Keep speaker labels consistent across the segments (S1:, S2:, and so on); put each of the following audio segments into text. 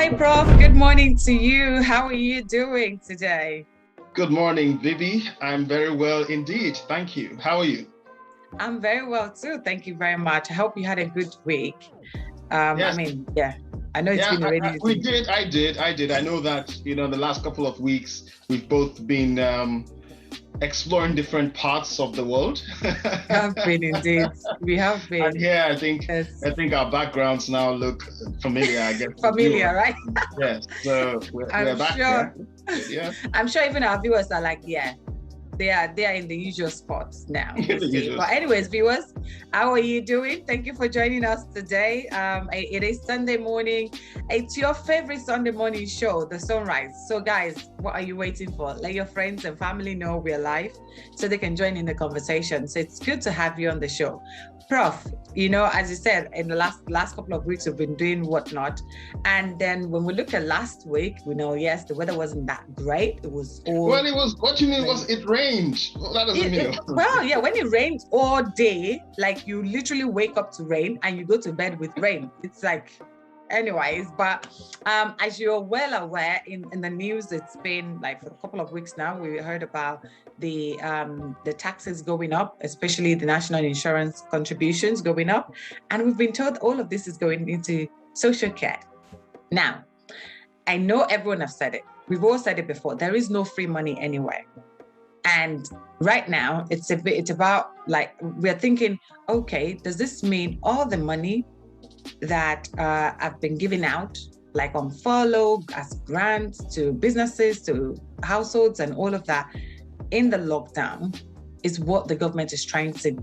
S1: Hi, Prof. Good morning to you. How are you doing today?
S2: Good morning, Bibby. I'm very well indeed. Thank you. How are you?
S1: I'm very well too. Thank you very much. I hope you had a good week.
S2: Yes.
S1: I know it's been a rainy
S2: We
S1: day.
S2: did. I did. I know that, the last couple of weeks, we've both been exploring different parts of the world.
S1: We have been indeed. We have been.
S2: And here,
S1: Yes.
S2: I think our backgrounds now look familiar, I guess.
S1: Familiar, right?
S2: Yes. So we're back
S1: sure.
S2: here. Yeah.
S1: I'm sure even our viewers are like, yeah, they are in the usual spots now. But anyways, viewers, how are you doing? Thank you for joining us today. It is Sunday morning. It's your favorite Sunday morning show, the SonRise. So guys, what are you waiting for? Let your friends and family know we're live so they can join in the conversation. So it's good to have you on the show. Prof, as you said, in the last couple of weeks, we've been doing whatnot. And then when we look at last week, we know, yes, the weather wasn't that great. It was all...
S2: Well, it was, what you mean was it rained? Well, that doesn't mean...
S1: Well, yeah, when it rains all day, like you literally wake up to rain and you go to bed with rain. It's like... Anyways, but as you're well aware, in the news, it's been like for a couple of weeks now, we heard about the taxes going up, especially the national insurance contributions going up. And we've been told all of this is going into social care. Now, I know everyone has said it. We've all said it before. There is no free money anywhere. And right now, it's about like, we're thinking, okay, does this mean all the money that have been given out, like on furlough, as grants to businesses, to households and all of that in the lockdown is what the government is trying to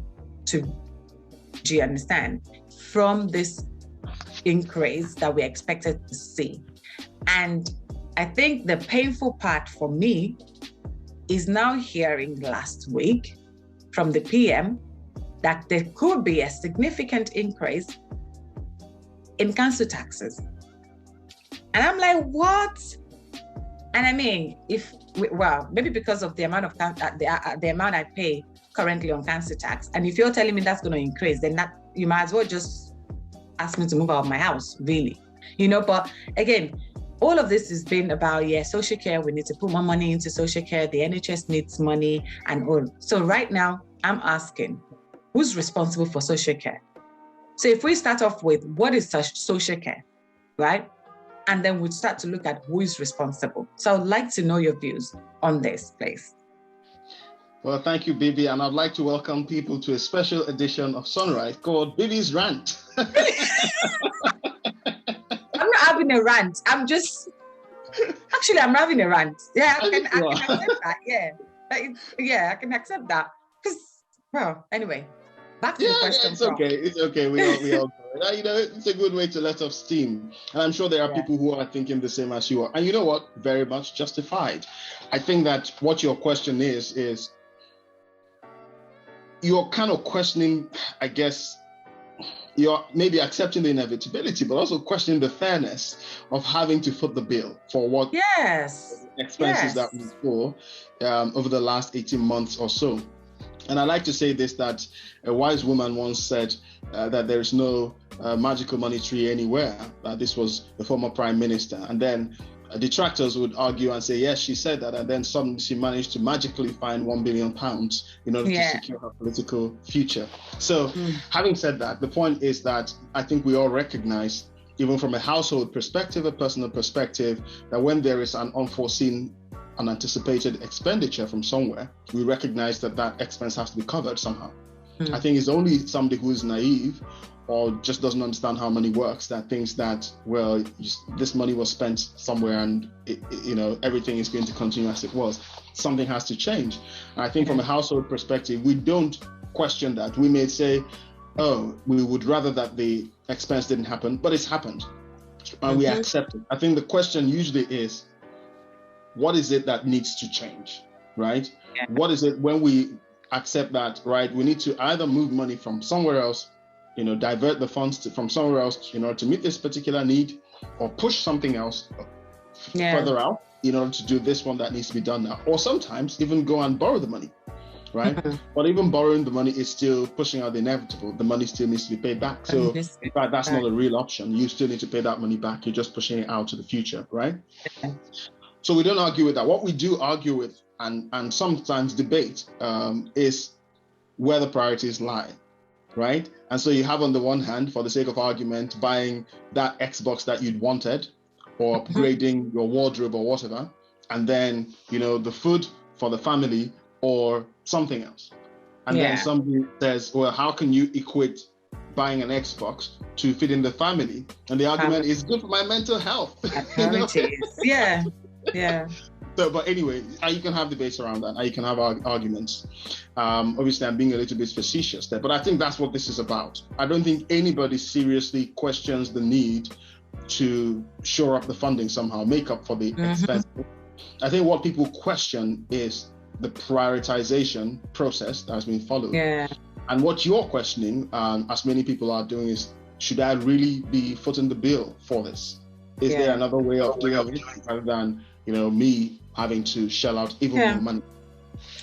S1: do you understand, from this increase that we expected to see. And I think the painful part for me is now hearing last week from the PM that there could be a significant increase in council taxes. And I'm like, what? And I mean, maybe because of the amount of the amount I pay currently on council tax, and if you're telling me that's going to increase, then you might as well just ask me to move out of my house, really. But again, all of this has been about, social care. We need to put more money into social care. The NHS needs money and all. So right now, I'm asking, who's responsible for social care? So if we start off with what is social care, right? And then we'd start to look at who is responsible. So I'd like to know your views on this, please.
S2: Well, thank you, Bibby. And I'd like to welcome people to a special edition of SonRise called Bibby's Rant.
S1: I'm not having a rant. I'm having a rant. Yeah, I can accept that. Yeah. I can accept that. Because, well, anyway. Back to the question.
S2: It's okay. It's okay. We all it's a good way to let off steam. And I'm sure there are people who are thinking the same as you are. And you know what? Very much justified. I think that what your question is you're kind of questioning, I guess, you're maybe accepting the inevitability, but also questioning the fairness of having to foot the bill for what expenses that we saw over the last 18 months or so. And I like to say this, that a wise woman once said that there is no magical money tree anywhere. This was the former prime minister. And then detractors would argue and say, yes, she said that. And then suddenly she managed to magically find £1 billion in order to secure her political future. So having said that, the point is that I think we all recognize, even from a household perspective, a personal perspective, that when there is an unforeseen, unanticipated expenditure from somewhere, we recognize that expense has to be covered somehow. I think it's only somebody who is naive or just doesn't understand how money works that thinks that, well, this money was spent somewhere and everything is going to continue as it was. Something has to change. And I think from a household perspective, we don't question that. We may say, oh, we would rather that the expense didn't happen, but it's happened and we accept it. I think the question usually is, what is it that needs to change, right? Yeah. What is it when we accept that, right? We need to either move money from somewhere else, divert the funds from somewhere else in order to meet this particular need, or push something else further out in order to do this one that needs to be done now. Or sometimes even go and borrow the money. right? But even borrowing the money is still pushing out the inevitable. The money still needs to be paid back. So in fact, that's not a real option. You still need to pay that money back. You're just pushing it out to the future, right? So we don't argue with that. What we do argue with and sometimes debate is where the priorities lie, right? And so you have on the one hand, for the sake of argument, buying that Xbox that you'd wanted, or upgrading your wardrobe or whatever, and then, you know, the food for the family or something else. And then somebody says, well, how can you equate buying an Xbox to feeding the family? And the argument is good for my mental health.
S1: Apparently, yeah.
S2: So, but anyway, you can have debates around that. You can have arguments. Obviously, I'm being a little bit facetious there, but I think that's what this is about. I don't think anybody seriously questions the need to shore up the funding somehow, make up for the expense. I think what people question is the prioritization process that has been followed. And what you're questioning, as many people are doing, is should I really be footing the bill for this? Is there another way of doing it rather than, you know, me having to shell out even more money?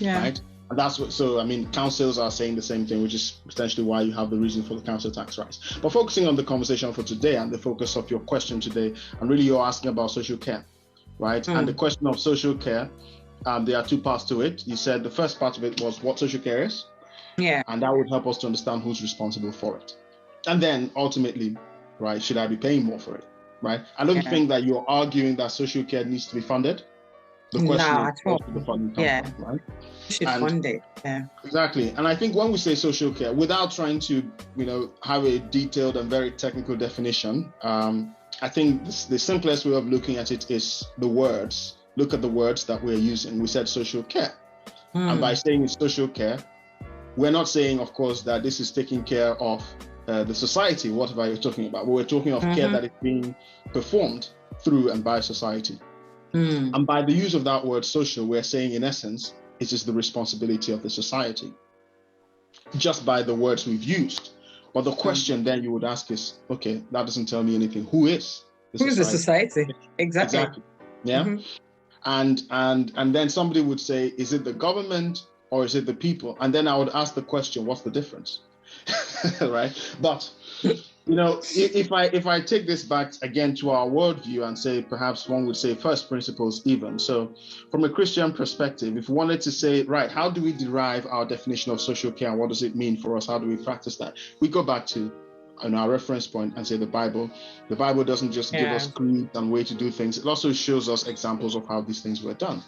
S2: Right? And that's what, so I mean, councils are saying the same thing, which is essentially why you have the reason for the council tax rise. But focusing on the conversation for today and the focus of your question today, and really you're asking about social care, right? And the question of social care, there are two parts to it. You said the first part of it was what social care is. And that would help us to understand who's responsible for it. And then ultimately, right, should I be paying more for it, right? I don't think that you're arguing that social care needs to be funded. The question is where should the funding come from, right?
S1: Should fund it.
S2: Exactly. And I think when we say social care, without trying to, you know, have a detailed and very technical definition, I think the simplest way of looking at it is the words. Look at the words that we're using. We said social care. And by saying it's social care, we're not saying, of course, that this is taking care of the society, whatever you're talking about. But we're talking of care that is being performed through and by society. And by the use of that word social, we're saying, in essence, it is the responsibility of the society, just by the words we've used. But the question then you would ask is, okay, that doesn't tell me anything. Who is the society?
S1: Exactly.
S2: Yeah. And then somebody would say, is it the government or is it the people? And then I would ask the question, what's the difference? Right? But you know, if I take this back again to our worldview and say, perhaps one would say first principles even. So from a Christian perspective, if we wanted to say, right, how do we derive our definition of social care and what does it mean for us? How do we practice that? We go back to our reference point and say the Bible. The Bible doesn't just give us creeds and way to do things. It also shows us examples of how these things were done.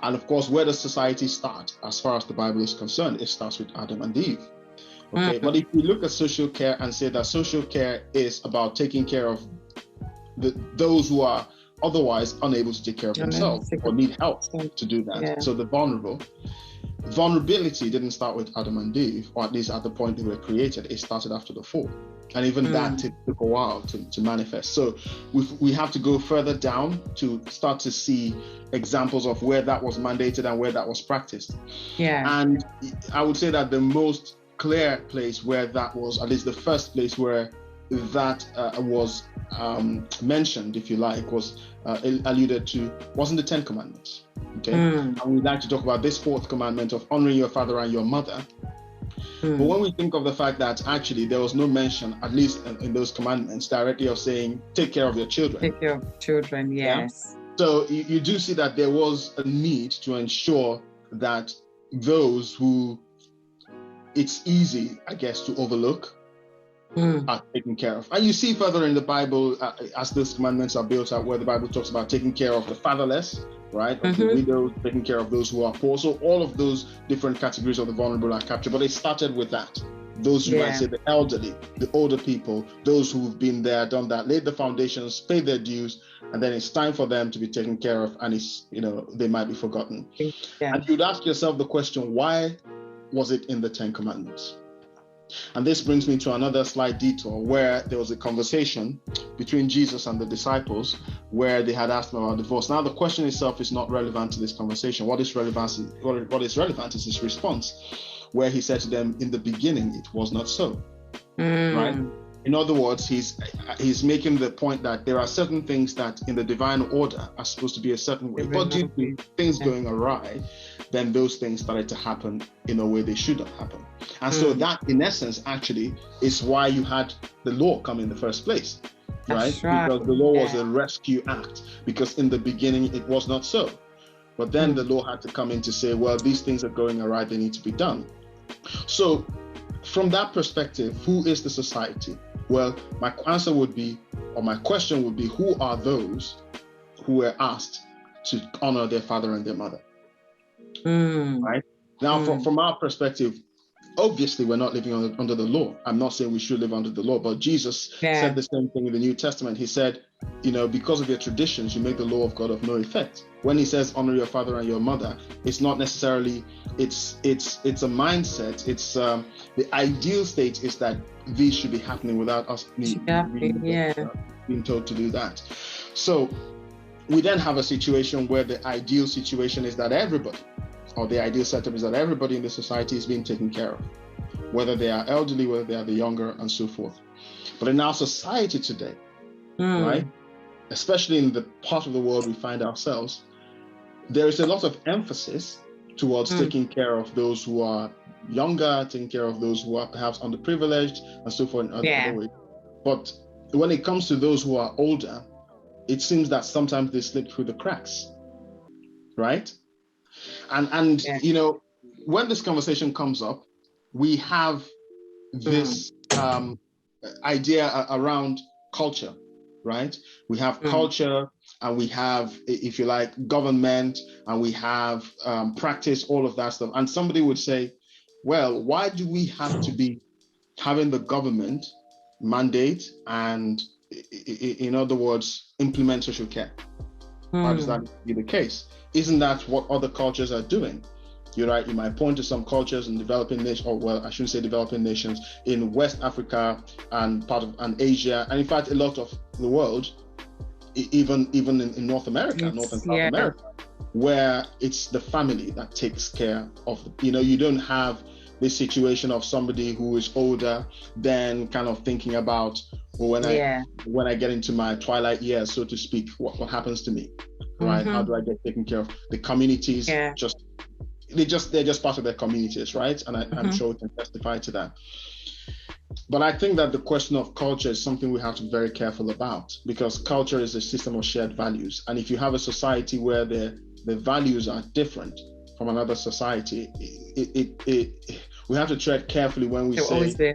S2: And of course, where does society start? As far as the Bible is concerned, it starts with Adam and Eve. Okay, but if we look at social care and say that social care is about taking care of those who are otherwise unable to take care of themselves or need help to do that. So the vulnerability didn't start with Adam and Eve, or at least at the point they were created. It started after the fall. And even that took a while to manifest. So we have to go further down to start to see examples of where that was mandated and where that was practiced. And I would say that the most clear place where that was, at least the first place where that was mentioned, if you like, was alluded to, wasn't the Ten Commandments. Okay, and we'd like to talk about this fourth commandment of honoring your father and your mother. But when we think of the fact that actually there was no mention, at least in those commandments, directly of saying take care of your children.
S1: Take care of children, yes.
S2: So you do see that there was a need to ensure that those who it's easy, I guess, to overlook are taken care of. And you see further in the Bible, as those commandments are built out, where the Bible talks about taking care of the fatherless, right? Of the widows, taking care of those who are poor. So all of those different categories of the vulnerable are captured. But it started with that. Those who might say the elderly, the older people, those who've been there, done that, laid the foundations, paid their dues, and then it's time for them to be taken care of, and it's, you know, they might be forgotten. And you'd ask yourself the question, why was it in the Ten Commandments? And this brings me to another slight detour where there was a conversation between Jesus and the disciples where they had asked him about divorce. Now, the question itself is not relevant to this conversation. What is relevant is his response, where he said to them, in the beginning, it was not so. Right? In other words, he's making the point that there are certain things that in the divine order are supposed to be a certain way, but due to things going awry, then those things started to happen in a way they should have happened. And so that, in essence, actually is why you had the law come in the first place, right? Because the law was a rescue act, because in the beginning it was not so. But then the law had to come in to say, well, these things are going awry, they need to be done. So from that perspective, who is the society? Well, my answer would be, or my question would be, who are those who were asked to honor their father and their mother? Right? Now, from our perspective, obviously we're not living under the law. I'm not saying we should live under the law, but Jesus said the same thing in the New Testament. He said, because of your traditions, you make the law of God of no effect. When he says honor your father and your mother, it's not necessarily, it's a mindset. It's the ideal state is that these should be happening without us being told to do that. So we then have a situation where the ideal situation is that everybody, or the ideal setup is that everybody in the society is being taken care of, whether they are elderly, whether they are the younger, and so forth. But in our society today, right, especially in the part of the world we find ourselves, there is a lot of emphasis towards taking care of those who are younger, taking care of those who are perhaps underprivileged, and so forth in other ways. But when it comes to those who are older, it seems that sometimes they slip through the cracks, right? And when this conversation comes up, we have this idea around culture, right? We have culture, and we have, if you like, government, and we have practice, all of that stuff. And somebody would say, well, why do we have to be having the government mandate and, in other words, implement social care? Why does that be the case? Isn't that what other cultures are doing? You're right. You might point to some cultures in developing nations, or well, I shouldn't say developing nations, in West Africa and and Asia, and in fact, a lot of the world, even in North America, North and South America, where it's the family that takes care of. You don't have this situation of somebody who is older, then kind of thinking about, well, when I get into my twilight years, so to speak, what happens to me, right? How do I get taken care of? The communities they're just part of their communities, right? And I'm sure we can testify to that. But I think that the question of culture is something we have to be very careful about, because culture is a system of shared values. And if you have a society where the values are different from another society, we have to tread carefully when we say,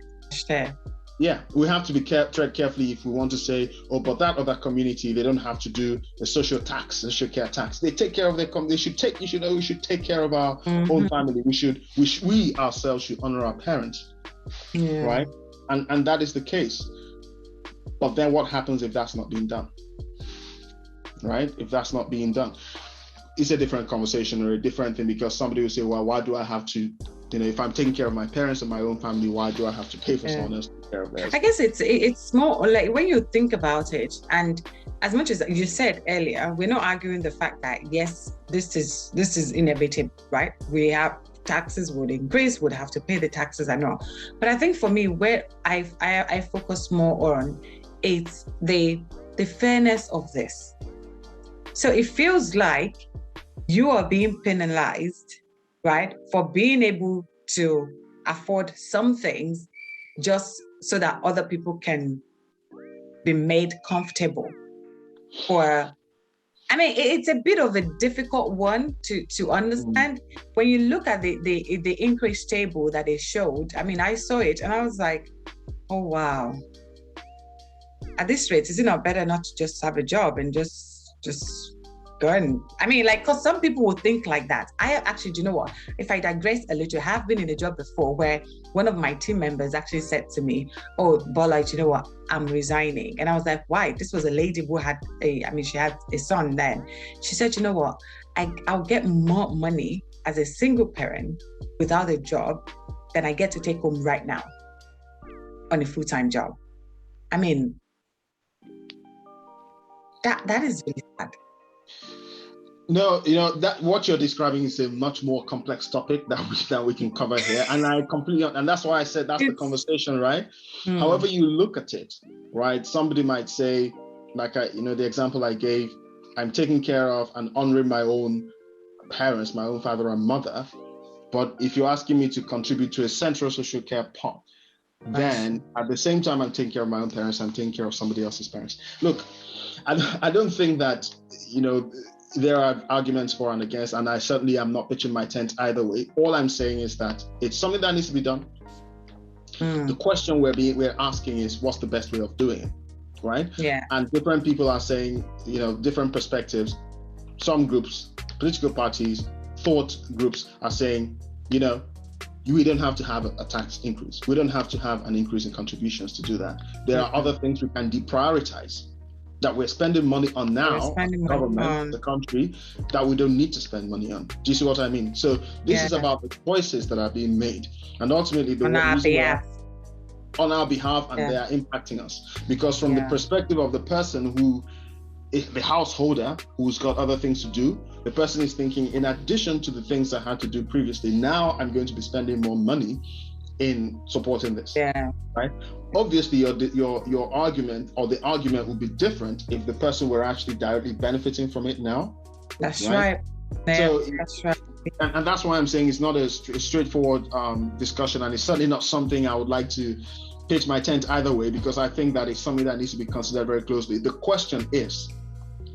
S2: we have to tread carefully if we want to say, oh, but that other community, they don't have to do the social care tax. They take care of their community. We should take care of our own family. We ourselves should honor our parents, right? And that is the case. But then what happens if that's not being done, right? If that's not being done, it's a different conversation or a different thing, because somebody will say, well, why do I have to, if I'm taking care of my parents and my own family, why do I have to pay for someone else to take care of theirs?
S1: I guess it's more like when you think about it, and as much as you said earlier, we're not arguing the fact that, yes, this is inevitable, right? We have taxes would increase, would have to pay the taxes and all. But I think for me, where I focus more on, it's the fairness of this. So it feels like you are being penalized, right, for being able to afford some things just so that other people can be made comfortable. It's a bit of a difficult one to understand. When you look at the increase table that they showed, I saw it and I was like, oh, wow. At this rate, is it not better not to just have a job and just go and, because some people will think like that. I actually, do you know what? If I digress a little, I have been in a job before where one of my team members actually said to me, oh, Bola, do you know what? I'm resigning. And I was like, why? This was a lady who had she had a son then. She said, you know what? I'll get more money as a single parent without a job than I get to take home right now on a full-time job. That is really sad.
S2: No, that what you're describing is a much more complex topic that we can cover here, and I completely, and that's why I said that's the conversation, right? However you look at it, right? Somebody might say, like the example I gave, I'm taking care of and honoring my own parents, my own father and mother, but if you're asking me to contribute to a central social care pot, then at the same time I'm taking care of my own parents, I'm taking care of somebody else's parents. Look, I don't think that there are arguments for and against, and I certainly am not pitching my tent either way. All I'm saying is that it's something that needs to be done. The question we're asking is, what's the best way of doing it, right? Yeah. And different people are saying, different perspectives. Some groups, political parties, thought groups are saying, we don't have to have a tax increase. We don't have to have an increase in contributions to do that. There are other things we can deprioritize that we're spending money on now, the country, that we don't need to spend money on. Do you see what I mean? So this is about the choices that are being made, and ultimately on our behalf, and they are impacting us. Because from the perspective of the person who is the householder who's got other things to do, the person is thinking, in addition to the things I had to do previously, now I'm going to be spending more money in supporting this. Right? Obviously, your argument, or the argument, would be different if the person were actually directly benefiting from it now.
S1: That's right. So that's right.
S2: And that's why I'm saying it's not a straightforward discussion, and it's certainly not something I would like to pitch my tent either way, because I think that it's something that needs to be considered very closely. The question is,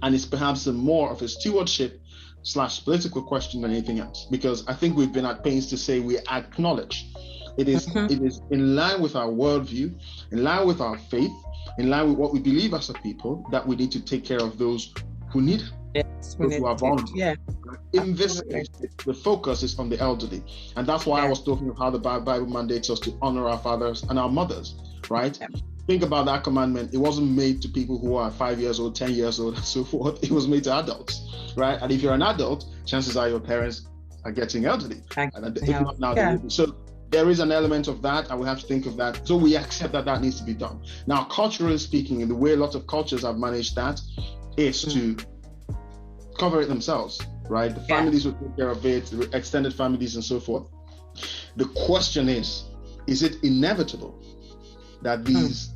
S2: and it's perhaps more of a stewardship / political question than anything else, because I think we've been at pains to say we acknowledge it is in line with our worldview, in line with our faith, in line with what we believe as a people, that we need to take care of those who need help, those who are vulnerable. In this case, the focus is on the elderly, and that's why I was talking about how the Bible mandates us to honor our fathers and our mothers, right? Think about that commandment. It wasn't made to people who are 5 years old, 10 years old, and so forth. It was made to adults, right? And if you're an adult, chances are your parents are getting elderly. If not now, so there is an element of that, and we have to think of that. So we accept that needs to be done. Now, culturally speaking, in the way a lot of cultures have managed that, is to cover it themselves, right? The families will take care of it, the extended families and so forth. The question is it inevitable that these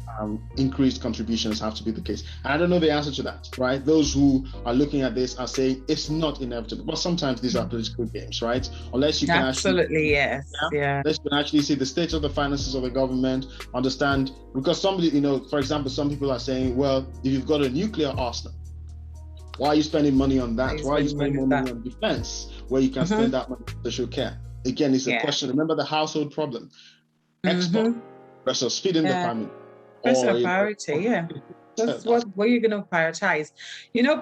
S2: increased contributions have to be the case? And I don't know the answer to that, right? Those who are looking at this are saying it's not inevitable, but sometimes these are political games, right? Unless you can unless you can actually see the state of the finances of the government, understand, because somebody, for example, some people are saying, well, if you've got a nuclear arsenal, why are you spending money on that? Why are you spending more money on defense where you can spend that money on social care? Again, it's a question. Remember the household problem. Export versus feeding the family.
S1: Personal priority, That's what are you going to prioritize?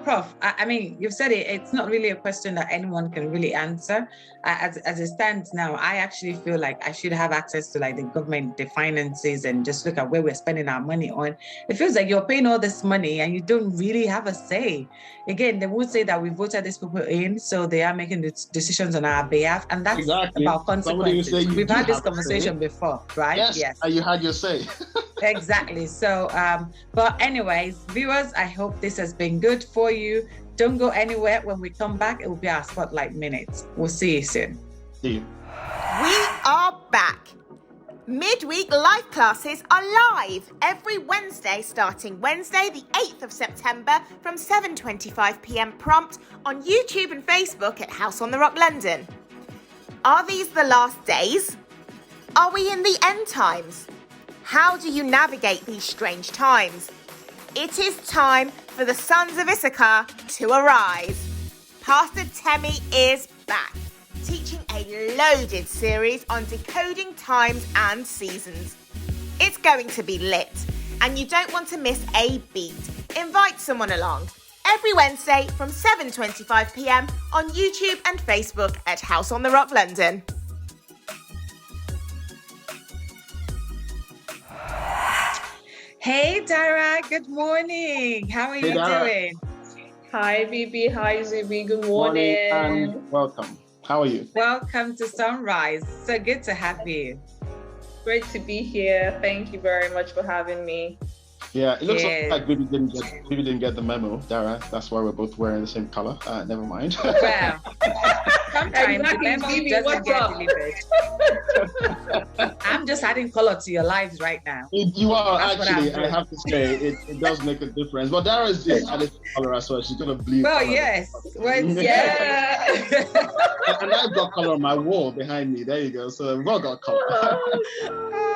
S1: Prof, I mean, you've said it, it's not really a question that anyone can really answer. As it stands now, I actually feel like I should have access to the government, the finances, and just look at where we're spending our money on. It feels like you're paying all this money and you don't really have a say. Again, they would say that we voted these people in, so they are making the decisions on our behalf, and that's about consequences. We've had this conversation before, right?
S2: Yes. And you had your say.
S1: Exactly. So, but anyways, viewers, I hope this has been good for you. Don't go anywhere. When we come back, it will be our Spotlight Minute. We'll see you soon.
S2: See you.
S3: We are back. Midweek live classes are live every Wednesday, starting Wednesday, the 8th of September from 7:25 p.m. prompt on YouTube and Facebook at House on the Rock London. Are these the last days? Are we in the end times? How do you navigate these strange times? It is time for the Sons of Issachar to arise. Pastor Temi is back, teaching a loaded series on decoding times and seasons. It's going to be lit, and you don't want to miss a beat. Invite someone along. Every Wednesday from 7:25 p.m. on YouTube and Facebook at House on the Rock London.
S1: Hey Dara, good morning. How are you doing?
S4: Hi Bibby, hi Zuby, good morning.
S2: And welcome. How are you?
S1: Welcome to SonRise. So good to have you.
S4: Great to be here. Thank you very much for having me.
S2: Yeah, it looks like Bibby didn't get the memo, Dara. That's why we're both wearing the same color. Never mind.
S1: Well, sometimes the memo
S4: Bibby,
S1: doesn't get delivered. I'm just adding color to your lives right now.
S2: You are actually. I have to say, it does make a difference. But Dara is just added color as well. She's gonna bleed.
S1: Well, yes. Well, yeah.
S2: And I've got color on my wall behind me. There you go. So we've all got color.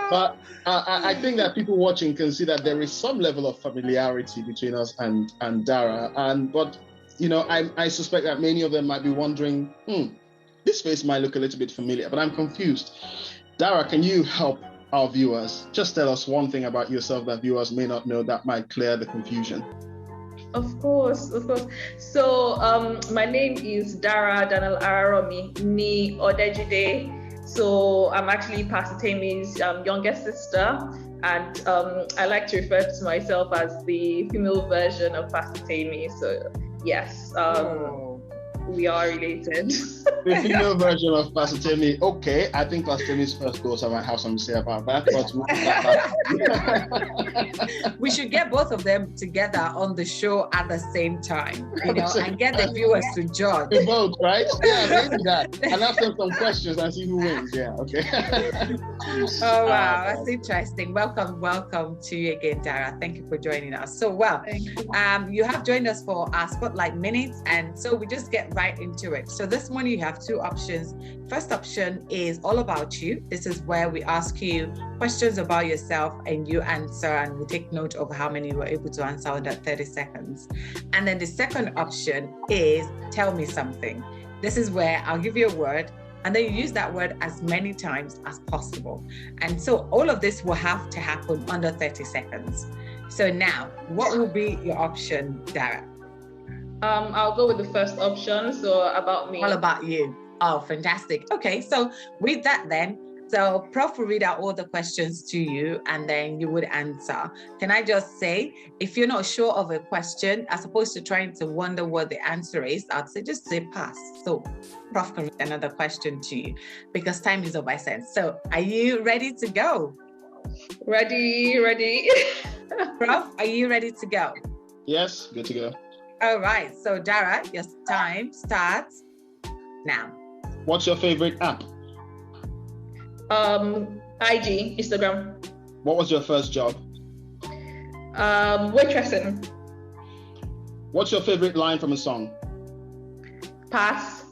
S2: But I think that people watching can see that there is some level of familiarity between us and Dara. But I suspect that many of them might be wondering, this face might look a little bit familiar, but I'm confused. Dara, can you help our viewers? Just tell us one thing about yourself that viewers may not know that might clear the confusion.
S4: Of course. So my name is Dara Daniel Araromi ni Odejide. So I'm actually Pastor Temi's youngest sister, and I like to refer to myself as the female version of Pastor Temi. So yes, we are related.
S2: The female version of Pastor Temi. Okay, I think Pastor Temi's first daughter might have something to say about that. But
S1: we should get both of them together on the show at the same time, and get the viewers to judge.
S2: To vote, right? Yeah, maybe that. And ask them some questions and see who wins. Yeah, okay.
S1: Oh wow, that's interesting. Welcome to you again, Dara. Thank you for joining us. So you have joined us for our Spotlight Minutes, and so we just get right into it. So this morning you have two options. First option is all about you. This is where we ask you questions about yourself and you answer, and we take note of how many you were able to answer under 30 seconds. And then the second option is tell me something. This is where I'll give you a word, and then you use that word as many times as possible. And so all of this will have to happen under 30 seconds. So now, what will be your option, Dara?
S4: I'll go with the first option. So about me.
S1: All about you. Oh, fantastic. Okay, so with that then, so Prof will read out all the questions to you and then you would answer. Can I just say, if you're not sure of a question, as opposed to trying to wonder what the answer is, I'd say just say pass. So Prof can read another question to you because time is of essence. So are you ready to go?
S4: Ready.
S1: Prof, are you ready to go?
S2: Yes, good to go.
S1: All right, so Dara, your time starts now.
S2: What's your favorite app?
S4: IG, Instagram.
S2: What was your first job?
S4: Waitressing.
S2: What's your favorite line from a song?
S4: Pass.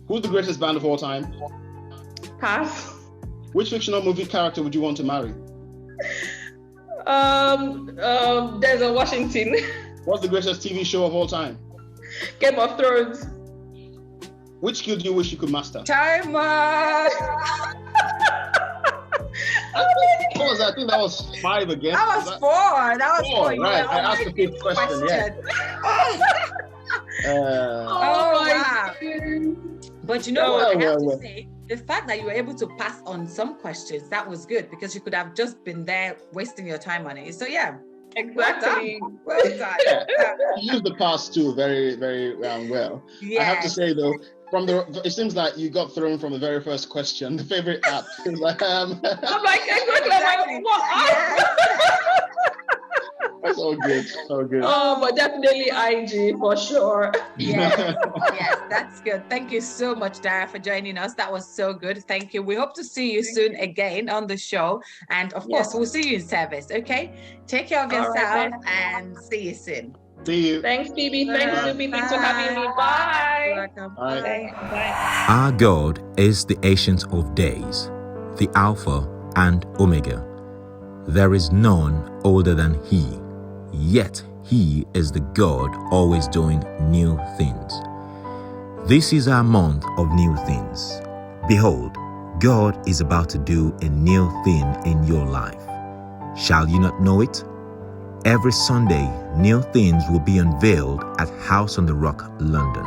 S2: Who's the greatest band of all time?
S4: Pass.
S2: Which fictional movie character would you want to marry?
S4: Denzel Washington.
S2: What's the greatest TV show of all time?
S4: Game of Thrones.
S2: Which skill do you wish you could master?
S1: Timer!
S2: What was that? I think that was 5 again.
S1: That was 4. That was 4.
S2: Right, I asked the 5th question. Yeah.
S1: Wow. But you know what? I have to say, the fact that you were able to pass on some questions, that was good because you could have just been there wasting your time on it. So yeah.
S4: Exactly.
S1: Well done.
S2: Yeah. You used the pass too very, very well. Yes. I have to say though, it seems like you got thrown from the very first question. The favorite app is like
S4: I'm like exactly. What?
S2: That's all good.
S4: Oh, but definitely IG for sure.
S1: Yes, that's good. Thank you so much, Dara, for joining us. That was so good. Thank you. We hope to see you soon again on the show. And of course, we'll see you in service. Okay? Take care of yourself and see you soon.
S2: See you.
S4: Thanks, Bibby. Thanks, Zuby. Thanks for having me. Bye.
S1: You're welcome.
S2: Bye.
S5: Our God is the Ancient of Days, the Alpha and Omega. There is none older than He, yet He is the God always doing new things. This is our month of new things. Behold, God is about to do a new thing in your life. Shall you not know it? Every Sunday, new things will be unveiled at House on the Rock, London.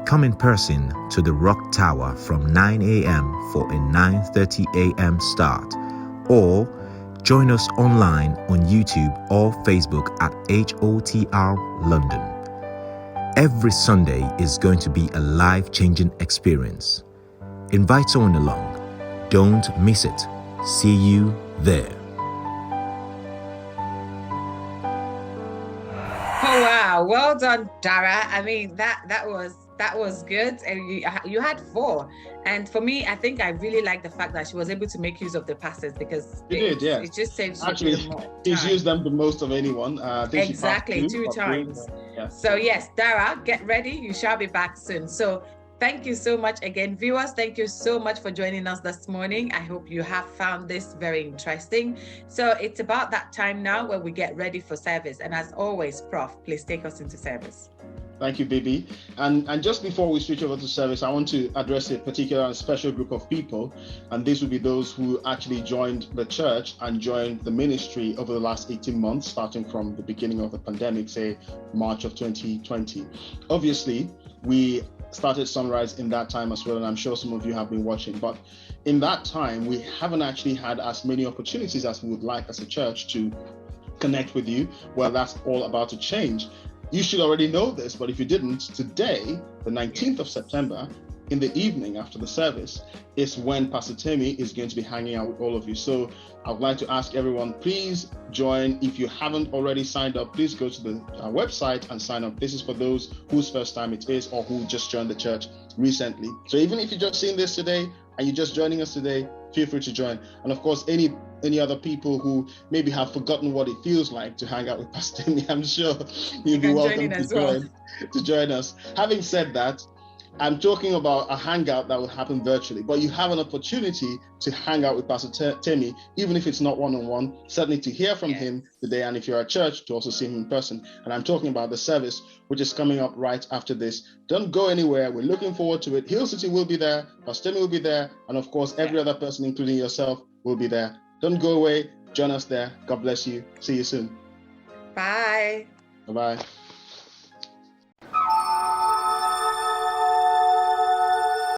S5: Come in person to the Rock Tower from 9 a.m. for a 9:30 a.m. start, or join us online on YouTube or Facebook at HOTR London. Every Sunday is going to be a life-changing experience. Invite someone along. Don't miss it. See you there.
S1: Wow, well done, Dara. I mean, that was good, and you had 4. And for me, I think I really like the fact that she was able to make use of the passes, because it just saves you more time.
S2: She's used them the most of anyone. I think
S1: exactly,
S2: she
S1: 2 times. Yeah. So yes, Dara, get ready. You shall be back soon. So thank you so much again, viewers. Thank you so much for joining us this morning. I hope you have found this very interesting. So it's about that time now where we get ready for service. And as always, Prof, please take us into service.
S2: Thank you, Bibby. And just before we switch over to service, I want to address a particular and special group of people. And this will be those who actually joined the church and joined the ministry over the last 18 months, starting from the beginning of the pandemic, say March of 2020. Obviously, we started SonRise in that time as well, and I'm sure some of you have been watching. But in that time, we haven't actually had as many opportunities as we would like as a church to connect with you. Well, that's all about to change. You should already know this, but if you didn't, today, the 19th of September, in the evening after the service, is when Pastor Temi is going to be hanging out with all of you. So I would like to ask everyone, please join. If you haven't already signed up, please go to the website and sign up. This is for those whose first time it is, or who just joined the church recently. So even if you're just seeing this today and you're just joining us today, feel free to join. And of course, any other people who maybe have forgotten what it feels like to hang out with Pastor Temi, I'm sure you'll be welcome to join us. Having said that, I'm talking about a hangout that will happen virtually, but you have an opportunity to hang out with Pastor Temi, even if it's not one-on-one, certainly to hear from him today, and if you're at church, to also see him in person. And I'm talking about the service, which is coming up right after this. Don't go anywhere. We're looking forward to it. Hill City will be there, Pastor Temi will be there, and of course, every other person, including yourself, will be there. Don't go away. Join us there. God bless you. See you soon.
S1: Bye.
S2: Bye-bye.